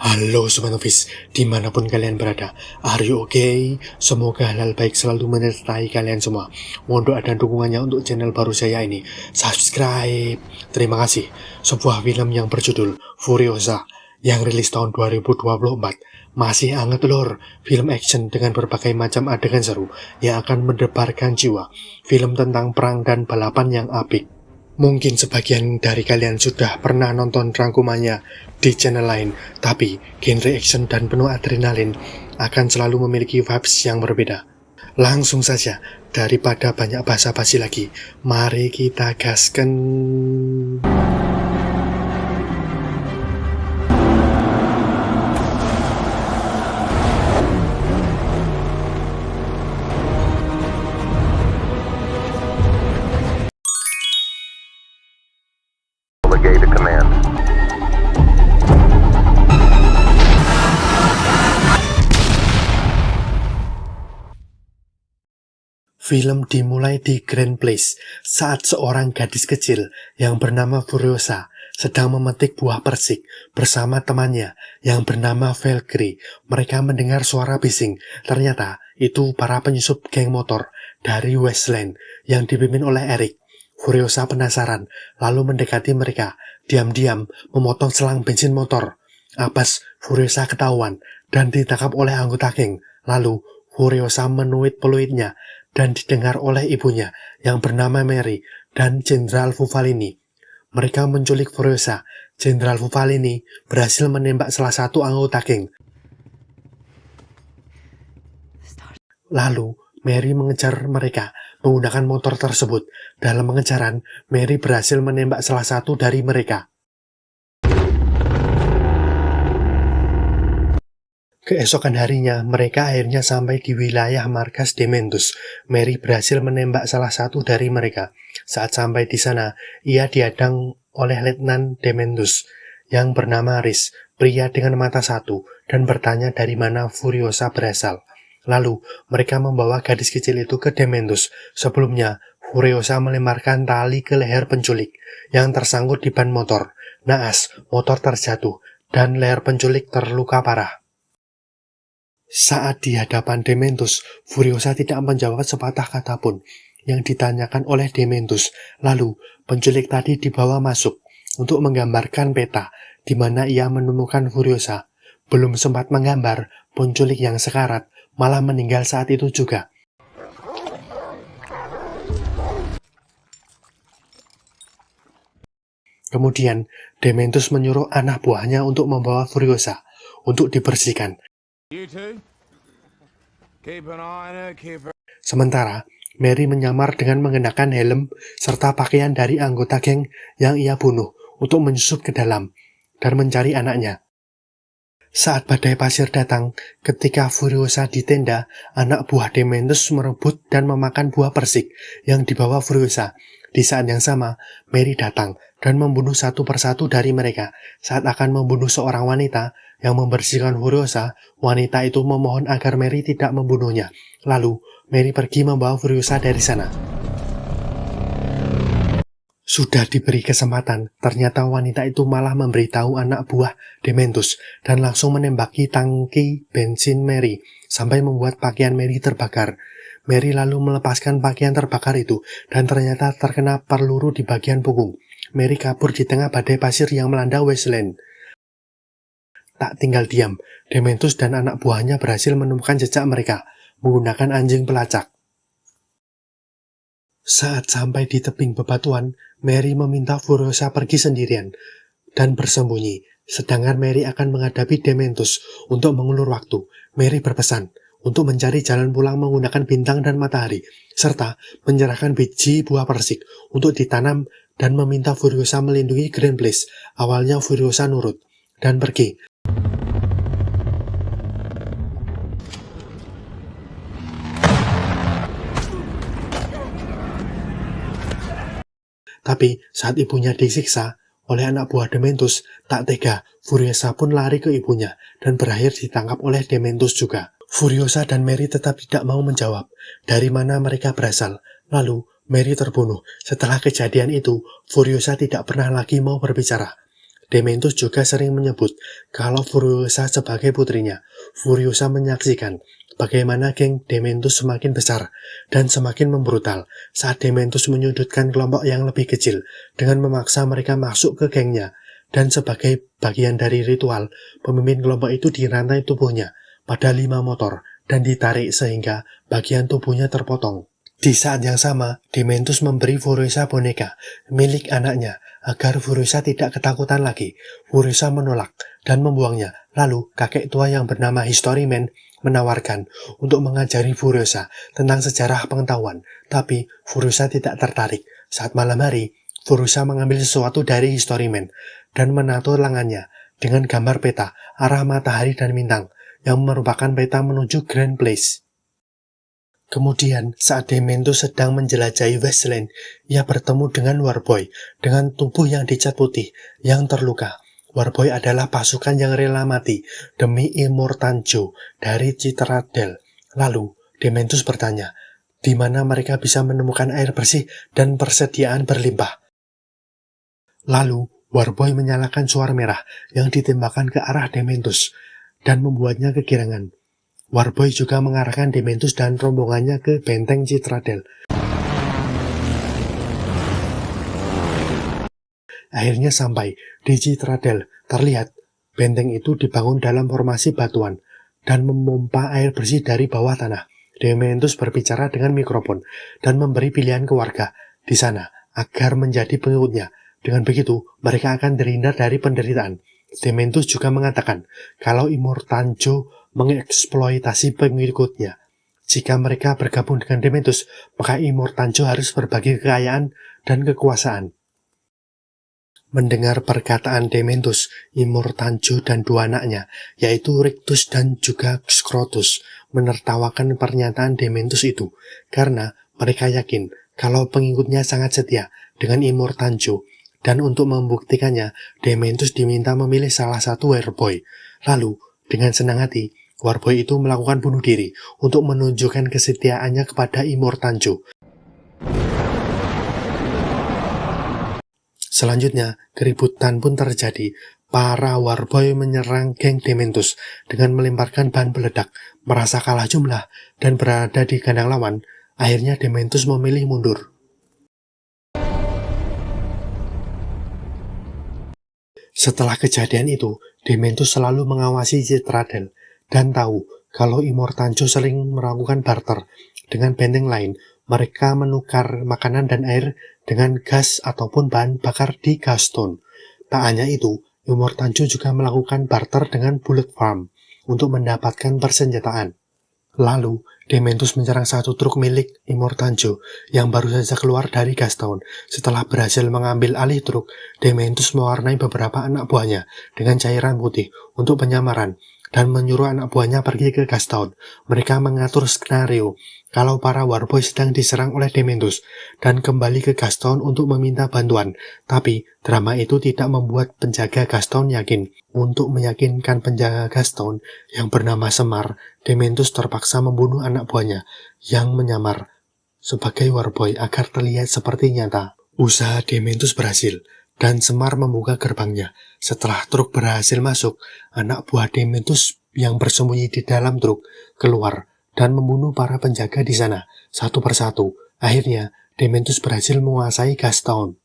Halo Sobat Novis, dimanapun kalian berada, are you okay? Semoga hal baik selalu menyertai kalian semua. Mohon doa dan dukungannya untuk channel baru saya ini. Subscribe. Terima kasih. Sebuah film yang berjudul Furiosa yang rilis tahun 2024 masih hangat lor. Film action dengan berbagai macam adegan seru yang akan mendebarkan jiwa. Film tentang perang dan balapan yang apik. Mungkin sebagian dari kalian sudah pernah nonton rangkumannya di channel lain, tapi genre action dan penuh adrenalin akan selalu memiliki vibes yang berbeda. Langsung saja, daripada banyak basa-basi lagi, mari kita gaskan. Delegate a command. Film dimulai di Grand Place saat seorang gadis kecil yang bernama Furiosa sedang memetik buah persik bersama temannya yang bernama Valkyrie. Mereka mendengar suara bising. Ternyata itu para penyusup geng motor dari Westland yang dipimpin oleh Eric. Furiosa penasaran, lalu mendekati mereka. Diam-diam memotong selang bensin motor. Apes, Furiosa ketahuan dan ditangkap oleh anggota geng. Lalu Furiosa menuit peluitnya dan didengar oleh ibunya yang bernama Mary dan Jenderal Fufalini. Mereka menculik Furiosa. Jenderal Fufalini berhasil menembak salah satu anggota geng. Lalu Mary mengejar mereka menggunakan motor tersebut. Dalam pengejaran, Mary berhasil menembak salah satu dari mereka. Keesokan harinya, mereka akhirnya sampai di wilayah markas Dementus. Mary berhasil menembak salah satu dari mereka. Saat sampai di sana, ia dihadang oleh Letnan Dementus yang bernama Riz, pria dengan mata satu, dan bertanya dari mana Furiosa berasal. Lalu, mereka membawa gadis kecil itu ke Dementus. Sebelumnya, Furiosa melemparkan tali ke leher penculik yang tersangkut di ban motor. Naas, motor terjatuh, dan leher penculik terluka parah. Saat di hadapan Dementus, Furiosa tidak menjawab sepatah kata pun yang ditanyakan oleh Dementus. Lalu, penculik tadi dibawa masuk untuk menggambarkan peta di mana ia menemukan Furiosa. Belum sempat menggambar, penculik yang sekarat malah meninggal saat itu juga. Kemudian, Dementus menyuruh anak buahnya untuk membawa Furiosa untuk dibersihkan. Sementara, Mary menyamar dengan mengenakan helm serta pakaian dari anggota geng yang ia bunuh untuk menyusup ke dalam dan mencari anaknya. Saat badai pasir datang, ketika Furiosa di tenda, anak buah Dementus merebut dan memakan buah persik yang dibawa Furiosa. Di saat yang sama, Mary datang dan membunuh satu persatu dari mereka. Saat akan membunuh seorang wanita yang membersihkan Furiosa, wanita itu memohon agar Mary tidak membunuhnya. Lalu, Mary pergi membawa Furiosa dari sana. Sudah diberi kesempatan, ternyata wanita itu malah memberitahu anak buah Dementus dan langsung menembaki tangki bensin Mary sampai membuat pakaian Mary terbakar. Mary lalu melepaskan pakaian terbakar itu dan ternyata terkena peluru di bagian punggung. Mary kabur di tengah badai pasir yang melanda Westland. Tak tinggal diam, Dementus dan anak buahnya berhasil menemukan jejak mereka menggunakan anjing pelacak. Saat sampai di tebing bebatuan, Mary meminta Furiosa pergi sendirian dan bersembunyi, sedangkan Mary akan menghadapi Dementus untuk mengulur waktu. Mary berpesan untuk mencari jalan pulang menggunakan bintang dan matahari, serta menyerahkan biji buah persik untuk ditanam dan meminta Furiosa melindungi Grand Place. Awalnya Furiosa nurut dan pergi. Tapi saat ibunya disiksa oleh anak buah Dementus, tak tega, Furiosa pun lari ke ibunya dan berakhir ditangkap oleh Dementus juga. Furiosa dan Mary tetap tidak mau menjawab dari mana mereka berasal. Lalu, Mary terbunuh. Setelah kejadian itu, Furiosa tidak pernah lagi mau berbicara. Dementus juga sering menyebut kalau Furiosa sebagai putrinya. Furiosa menyaksikan bagaimana geng Dementus semakin besar dan semakin membrutal saat Dementus menyudutkan kelompok yang lebih kecil dengan memaksa mereka masuk ke gengnya. Dan sebagai bagian dari ritual, pemimpin kelompok itu dirantai tubuhnya pada 5 motor dan ditarik sehingga bagian tubuhnya terpotong. Di saat yang sama, Dementus memberi Furiosa boneka milik anaknya agar Furiosa tidak ketakutan lagi. Furiosa menolak dan membuangnya. Lalu, kakek tua yang bernama Historyman menawarkan untuk mengajari Furiosa tentang sejarah pengetahuan. Tapi, Furiosa tidak tertarik. Saat malam hari, Furiosa mengambil sesuatu dari Historyman dan menato lengannya dengan gambar peta arah matahari dan bintang yang merupakan peta menuju Grand Place. Kemudian, saat Dementus sedang menjelajahi Wasteland, ia bertemu dengan Warboy dengan tubuh yang dicat putih yang terluka. Warboy adalah pasukan yang rela mati demi Immortanjo dari Citradel. Lalu, Dementus bertanya, di mana mereka bisa menemukan air bersih dan persediaan berlimpah. Lalu, Warboy menyalakan suar merah yang ditembakkan ke arah Dementus dan membuatnya kegirangan. Warboy juga mengarahkan Dementus dan rombongannya ke benteng Citradel. Akhirnya sampai di Citradel, terlihat benteng itu dibangun dalam formasi batuan dan memompa air bersih dari bawah tanah. Dementus berbicara dengan mikrofon dan memberi pilihan ke warga di sana agar menjadi pengikutnya. Dengan begitu, mereka akan terhindar dari penderitaan. Dementus juga mengatakan kalau Immortanjo mengeksploitasi pengikutnya. Jika mereka bergabung dengan Dementus, maka Immortanjo harus berbagi kekayaan dan kekuasaan. Mendengar perkataan Dementus, Immortanjo dan 2 anaknya, yaitu Rictus dan juga Scrotus, menertawakan pernyataan Dementus itu, karena mereka yakin kalau pengikutnya sangat setia dengan Immortanjo, dan untuk membuktikannya, Dementus diminta memilih salah satu Warboy. Lalu, dengan senang hati, Warboy itu melakukan bunuh diri untuk menunjukkan kesetiaannya kepada Immortanjo. Selanjutnya, keributan pun terjadi. Para Warboy menyerang geng Dementus dengan melemparkan bahan peledak. Merasa kalah jumlah dan berada di kandang lawan, akhirnya Dementus memilih mundur. Setelah kejadian itu, Dementus selalu mengawasi Citradel dan tahu kalau Immortanjo sering melakukan barter dengan benteng lain. Mereka menukar makanan dan air dengan gas ataupun bahan bakar di Gaston. Tak hanya itu, Immortanjo juga melakukan barter dengan Bullet Farm untuk mendapatkan persenjataan. Lalu, Dementus menyerang satu truk milik Immortanjo yang baru saja keluar dari Gaston. Setelah berhasil mengambil alih truk, Dementus mewarnai beberapa anak buahnya dengan cairan putih untuk penyamaran dan menyuruh anak buahnya pergi ke Gaston. Mereka mengatur skenario kalau para Warboy sedang diserang oleh Dementus dan kembali ke Gaston untuk meminta bantuan. Tapi drama itu tidak membuat penjaga Gaston yakin. Untuk meyakinkan penjaga Gaston yang bernama Semar, Dementus terpaksa membunuh anak buahnya yang menyamar sebagai Warboy agar terlihat seperti nyata. Usaha Dementus berhasil dan Semar membuka gerbangnya. Setelah truk berhasil masuk, anak buah Dementus yang bersembunyi di dalam truk keluar dan membunuh para penjaga di sana satu persatu. Akhirnya, Dementus berhasil menguasai Gaston.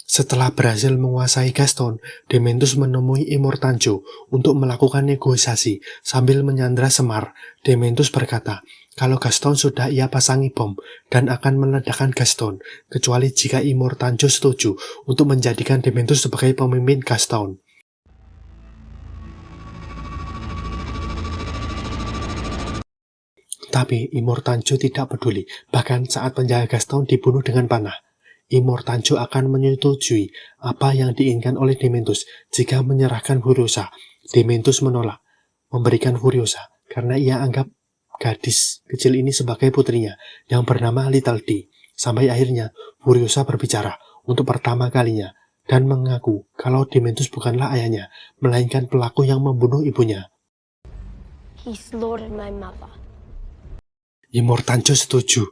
Setelah berhasil menguasai Gaston, Dementus menemui Immortanjo untuk melakukan negosiasi sambil menyandra Semar. Dementus berkata kalau Gaston sudah ia pasangi bom dan akan meledakkan Gaston, kecuali jika Immortanjo setuju untuk menjadikan Dementus sebagai pemimpin Gaston. Tapi Immortanjo tidak peduli, bahkan saat penjaga Gaston dibunuh dengan panah. Immortanjo akan menyetujui apa yang diinginkan oleh Dementus jika menyerahkan Furiosa. Dementus menolak memberikan Furiosa karena ia anggap gadis kecil ini sebagai putrinya yang bernama Little D. Sampai akhirnya Furiosa berbicara untuk pertama kalinya dan mengaku kalau Dementus bukanlah ayahnya, melainkan pelaku yang membunuh ibunya. He slaughtered my mother. Immortanjo setuju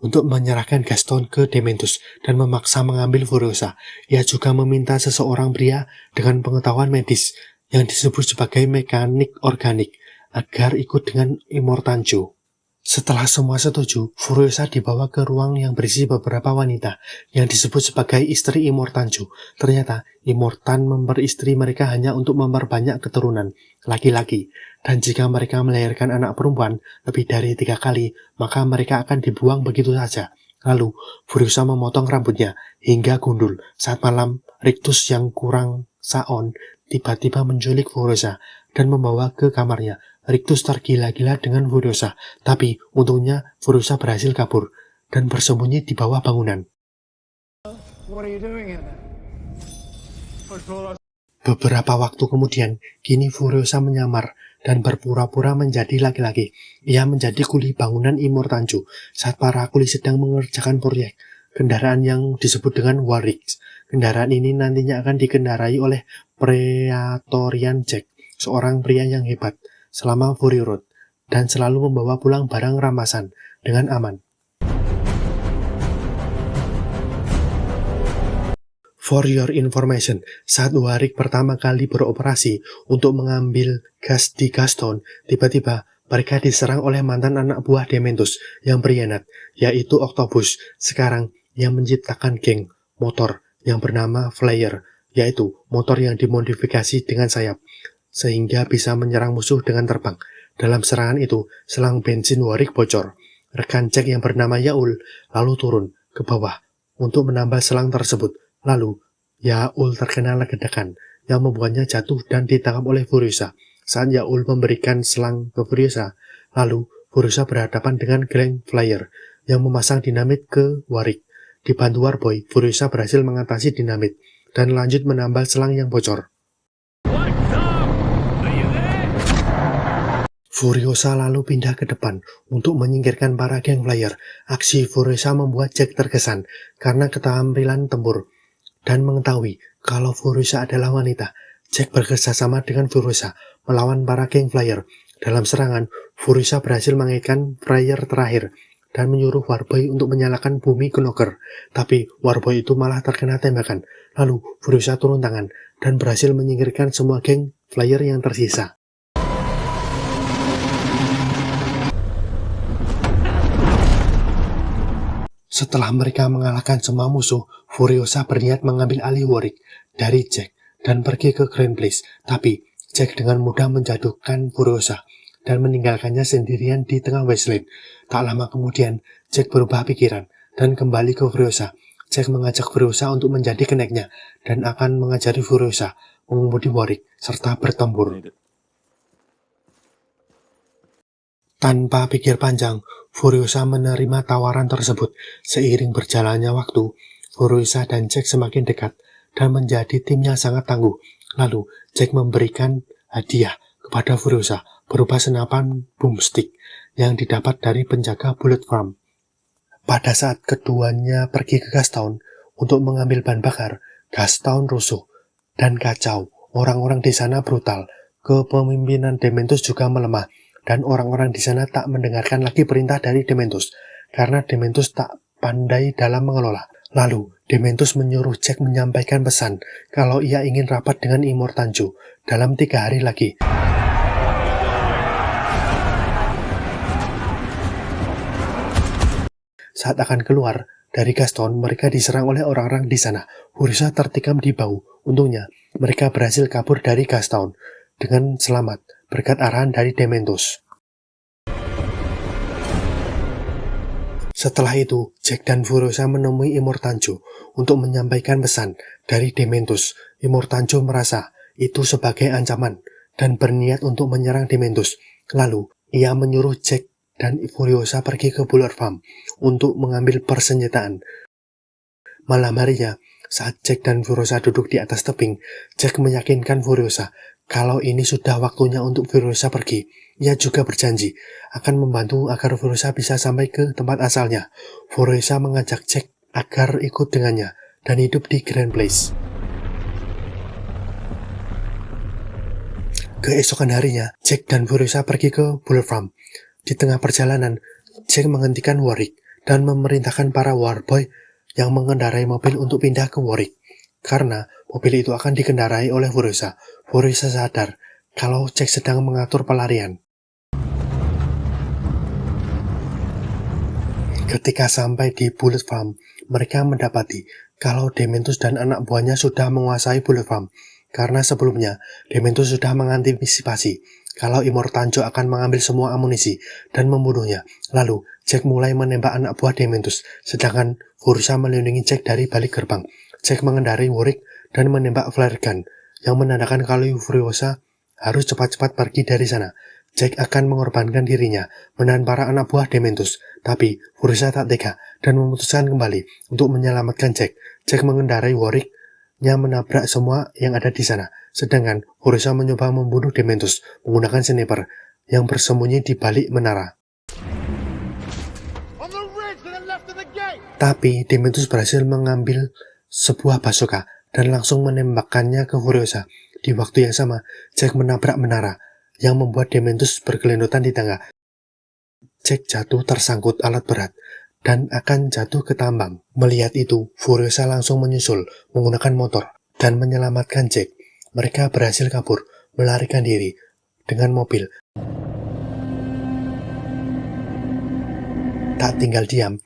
untuk menyerahkan Gaston ke Dementus dan memaksa mengambil Furiosa. Ia juga meminta seseorang pria dengan pengetahuan medis yang disebut sebagai mekanik organik agar ikut dengan Immortanjo. Setelah semua setuju, Furiosa dibawa ke ruang yang berisi beberapa wanita yang disebut sebagai istri Immortanjo. Ternyata Immortan memperistri mereka hanya untuk memperbanyak keturunan laki-laki, dan jika mereka melahirkan anak perempuan lebih dari 3 kali, maka mereka akan dibuang begitu saja. Lalu Furiosa memotong rambutnya hingga gundul. Saat malam, Rictus yang kurang saon tiba-tiba menculik Furiosa dan membawa ke kamarnya. Rictus tergila-gila dengan Furiosa, tapi untungnya Furiosa berhasil kabur dan bersembunyi di bawah bangunan. Beberapa waktu kemudian, kini Furiosa menyamar dan berpura-pura menjadi laki-laki. Ia menjadi kuli bangunan Immortanjo saat para kuli sedang mengerjakan proyek kendaraan yang disebut dengan Warix. Kendaraan ini nantinya akan dikendarai oleh Praetorian Jack, seorang pria yang hebat selama Fury Road, dan selalu membawa pulang barang rampasan dengan aman. For your information, saat Warwick pertama kali beroperasi untuk mengambil gas di Gaston, tiba-tiba mereka diserang oleh mantan anak buah Dementus yang berkhianat, yaitu Octopus, sekarang yang menciptakan geng motor yang bernama Flyer, yaitu motor yang dimodifikasi dengan sayap sehingga bisa menyerang musuh dengan terbang. Dalam serangan itu, selang bensin Warwick bocor. Rekan Jack yang bernama Yaul lalu turun ke bawah untuk menambal selang tersebut. Lalu, Yaul terkena ledakan yang membuatnya jatuh dan ditangkap oleh Furiosa. Saat Yaul memberikan selang ke Furiosa, lalu Furiosa berhadapan dengan geng Flyer yang memasang dinamit ke Warwick. Dibantu Warboy, Furiosa berhasil mengatasi dinamit dan lanjut menambal selang yang bocor. Furiosa lalu pindah ke depan untuk menyingkirkan para geng Flyer. Aksi Furiosa membuat Jack terkesan karena keterampilan tempur dan mengetahui kalau Furiosa adalah wanita. Jack bekerjasama dengan Furiosa melawan para geng Flyer. Dalam serangan, Furiosa berhasil mengaitkan Flyer terakhir dan menyuruh Warboy untuk menyalakan bumi Knocker. Tapi Warboy itu malah terkena tembakan. Lalu Furiosa turun tangan dan berhasil menyingkirkan semua geng Flyer yang tersisa. Setelah mereka mengalahkan semua musuh, Furiosa berniat mengambil alih Warwick dari Jack dan pergi ke Grand Place. Tapi Jack dengan mudah menjatuhkan Furiosa dan meninggalkannya sendirian di tengah wasteland. Tak lama kemudian, Jack berubah pikiran dan kembali ke Furiosa. Jack mengajak Furiosa untuk menjadi keneknya dan akan mengajari Furiosa mengemudi Warwick serta bertempur. Tanpa pikir panjang, Furiosa menerima tawaran tersebut. Seiring berjalannya waktu, Furiosa dan Jack semakin dekat dan menjadi tim yang sangat tangguh. Lalu, Jack memberikan hadiah kepada Furiosa berupa senapan boomstick yang didapat dari penjaga Bullet Farm. Pada saat keduanya pergi ke Gastown untuk mengambil bahan bakar, Gastown rusuh dan kacau. Orang-orang di sana brutal. Kepemimpinan Dementus juga melemah. Dan orang-orang di sana tak mendengarkan lagi perintah dari Dementus, karena Dementus tak pandai dalam mengelola. Lalu, Dementus menyuruh Jack menyampaikan pesan kalau ia ingin rapat dengan Immortanjo dalam 3 hari lagi. Saat akan keluar dari Gaston, mereka diserang oleh orang-orang di sana. Furiosa tertikam di bahu. Untungnya, mereka berhasil kabur dari Gaston dengan selamat berkat arahan dari Dementus. Setelah itu, Jack dan Furiosa menemui Immortanjo untuk menyampaikan pesan dari Dementus. Immortanjo merasa itu sebagai ancaman dan berniat untuk menyerang Dementus. Lalu, ia menyuruh Jack dan Furiosa pergi ke Bullet Farm untuk mengambil persenjataan. Malam harinya, saat Jack dan Furiosa duduk di atas tebing, Jack meyakinkan Furiosa kalau ini sudah waktunya untuk Furiosa pergi. Ia juga berjanji akan membantu agar Furiosa bisa sampai ke tempat asalnya. Furiosa mengajak Jack agar ikut dengannya dan hidup di Grand Place. Keesokan harinya, Jack dan Furiosa pergi ke Bullet Farm. Di tengah perjalanan, Jack menghentikan Warwick dan memerintahkan para Warboy yang mengendarai mobil untuk pindah ke Warwick. Karena mobil itu akan dikendarai oleh Furiosa. Furiosa sadar kalau Jack sedang mengatur pelarian. Ketika sampai di Bullet Farm, mereka mendapati kalau Dementus dan anak buahnya sudah menguasai Bullet Farm. Karena sebelumnya, Dementus sudah mengantisipasi kalau Immortanjo akan mengambil semua amunisi dan membunuhnya. Lalu, Jack mulai menembak anak buah Dementus, sedangkan Furiosa melindungi Jack dari balik gerbang. Jack mengendarai Warwick dan menembak flare gun, yang menandakan kalau Furiosa harus cepat-cepat pergi dari sana. Jack akan mengorbankan dirinya, menahan para anak buah Dementus. Tapi, Furiosa tak tega dan memutuskan kembali untuk menyelamatkan Jack. Jack mengendarai Warwick-nya menabrak semua yang ada di sana. Sedangkan Furiosa mencoba membunuh Dementus menggunakan sniper yang bersembunyi di balik menara. Tapi Dementus berhasil mengambil sebuah bazooka dan langsung menembakkannya ke Furiosa. Di waktu yang sama, Jack menabrak menara yang membuat Dementus bergelendotan di tangga. Jack jatuh tersangkut alat berat dan akan jatuh ke tambang. Melihat itu, Furiosa langsung menyusul menggunakan motor dan menyelamatkan Jack. Mereka berhasil kabur, melarikan diri dengan mobil. Tak tinggal diam,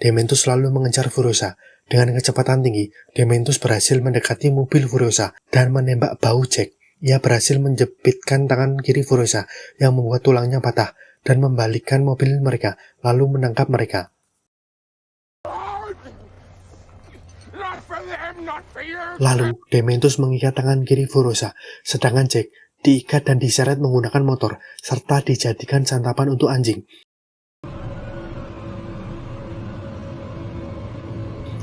Dementus selalu mengejar Furiosa. Dengan kecepatan tinggi, Dementus berhasil mendekati mobil Furiosa dan menembak bahu Jack. Ia berhasil menjepitkan tangan kiri Furiosa yang membuat tulangnya patah dan membalikkan mobil mereka, lalu menangkap mereka. Lalu, Dementus mengikat tangan kiri Furiosa, sedangkan Jack diikat dan diseret menggunakan motor, serta dijadikan santapan untuk anjing.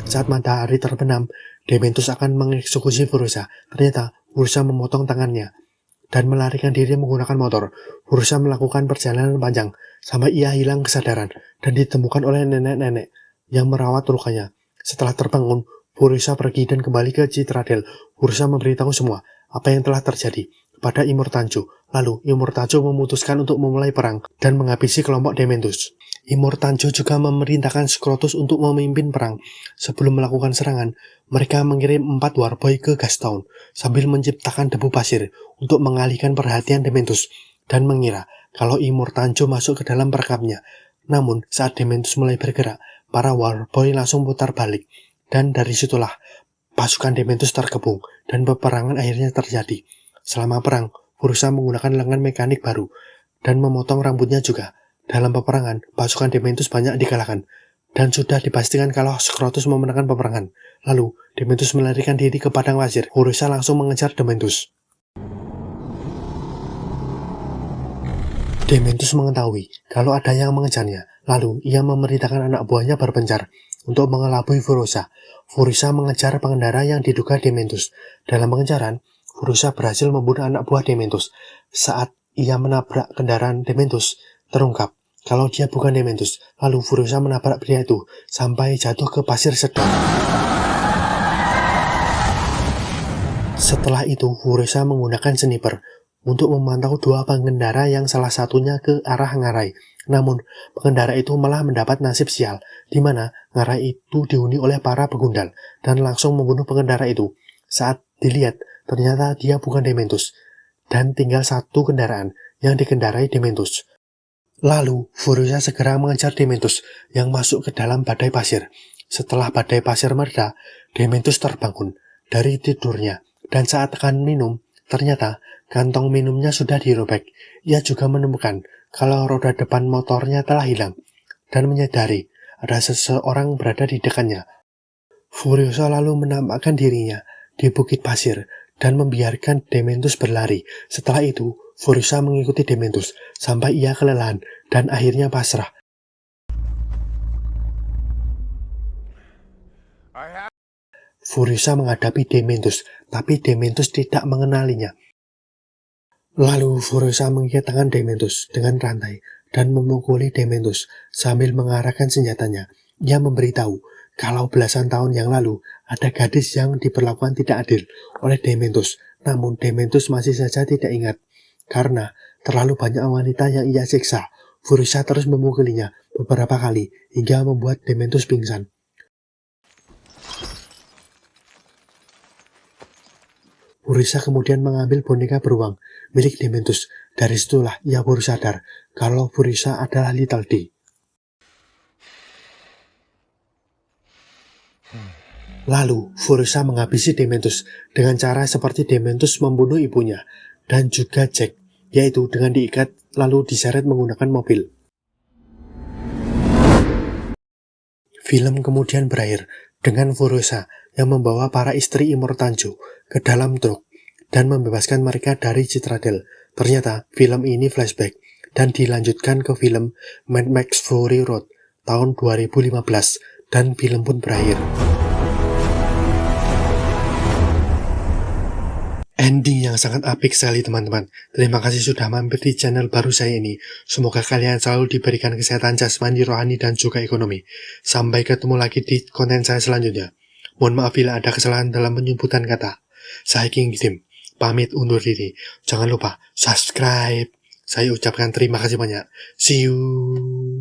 Saat matahari terbenam, Dementus akan mengeksekusi Furiosa. Ternyata, Furiosa memotong tangannya dan melarikan diri menggunakan motor. Furiosa melakukan perjalanan panjang sampai ia hilang kesadaran dan ditemukan oleh nenek-nenek yang merawat lukanya. Setelah terbangun, Furiosa pergi dan kembali ke Citradel. Furiosa memberitahu semua apa yang telah terjadi kepada Immortanjo. Lalu, Immortanjo memutuskan untuk memulai perang dan menghabisi kelompok Dementus. Immortanjo juga memerintahkan Scrotus untuk memimpin perang. Sebelum melakukan serangan, mereka mengirim 4 Warboy ke Gastown sambil menciptakan debu pasir untuk mengalihkan perhatian Dementus dan mengira kalau Immortanjo masuk ke dalam perkamnya. Namun, saat Dementus mulai bergerak, para Warboy langsung putar balik dan dari situlah pasukan Dementus terkepung dan peperangan akhirnya terjadi. Selama perang, Furiosa menggunakan lengan mekanik baru dan memotong rambutnya juga. Dalam peperangan, pasukan Dementus banyak dikalahkan, dan sudah dipastikan kalau Scrotus memenangkan peperangan. Lalu, Dementus melarikan diri ke padang pasir. Furiosa langsung mengejar Dementus. Dementus mengetahui kalau ada yang mengejarnya. Lalu, ia memerintahkan anak buahnya berpencar untuk mengelabui Furiosa. Furiosa mengejar pengendara yang diduga Dementus. Dalam pengejaran, Furiosa berhasil membunuh anak buah Dementus. Saat ia menabrak kendaraan Dementus, terungkap kalau dia bukan Dementus. Lalu Furiosa menabrak pria itu sampai jatuh ke pasir sedot. Setelah itu, Furiosa menggunakan sniper untuk memantau 2 pengendara yang salah satunya ke arah Ngarai. Namun, pengendara itu malah mendapat nasib sial, di mana Ngarai itu dihuni oleh para begundal dan langsung membunuh pengendara itu. Saat dilihat, ternyata dia bukan Dementus dan tinggal 1 kendaraan yang dikendarai Dementus. Lalu, Furiosa segera mengejar Dementus yang masuk ke dalam badai pasir. Setelah badai pasir mereda, Dementus terbangun dari tidurnya, dan saat akan minum, ternyata kantong minumnya sudah dirobek. Ia juga menemukan kalau roda depan motornya telah hilang, dan menyadari ada seseorang berada di dekatnya. Furiosa lalu menampakkan dirinya di bukit pasir dan membiarkan Dementus berlari. Setelah itu, Furiosa mengikuti Dementus sampai ia kelelahan dan akhirnya pasrah. Furiosa menghadapi Dementus, tapi Dementus tidak mengenalinya. Lalu Furiosa mengikat tangan Dementus dengan rantai dan memukuli Dementus sambil mengarahkan senjatanya. Ia memberitahu kalau belasan tahun yang lalu ada gadis yang diperlakukan tidak adil oleh Dementus, namun Dementus masih saja tidak ingat. Karena terlalu banyak wanita yang ia siksa, Furisa terus memukulinya beberapa kali hingga membuat Dementus pingsan. Furisa kemudian mengambil boneka beruang milik Dementus. Dari situlah ia baru sadar kalau Furisa adalah Little D. Lalu, Furisa menghabisi Dementus dengan cara seperti Dementus membunuh ibunya dan juga Jack, yaitu dengan diikat lalu diseret menggunakan mobil. Film kemudian berakhir dengan Furisa yang membawa para istri Immortanjo ke dalam truk dan membebaskan mereka dari Citradel. Ternyata film ini flashback dan dilanjutkan ke film Mad Max Fury Road tahun 2015 dan film pun berakhir. Ending yang sangat apik sekali teman-teman. Terima kasih sudah mampir di channel baru saya ini. Semoga kalian selalu diberikan kesehatan jasmani, rohani, dan juga ekonomi. Sampai ketemu lagi di konten saya selanjutnya. Mohon maaf bila ada kesalahan dalam penyebutan kata. Saya King Tim, pamit undur diri. Jangan lupa subscribe. Saya ucapkan terima kasih banyak. See you.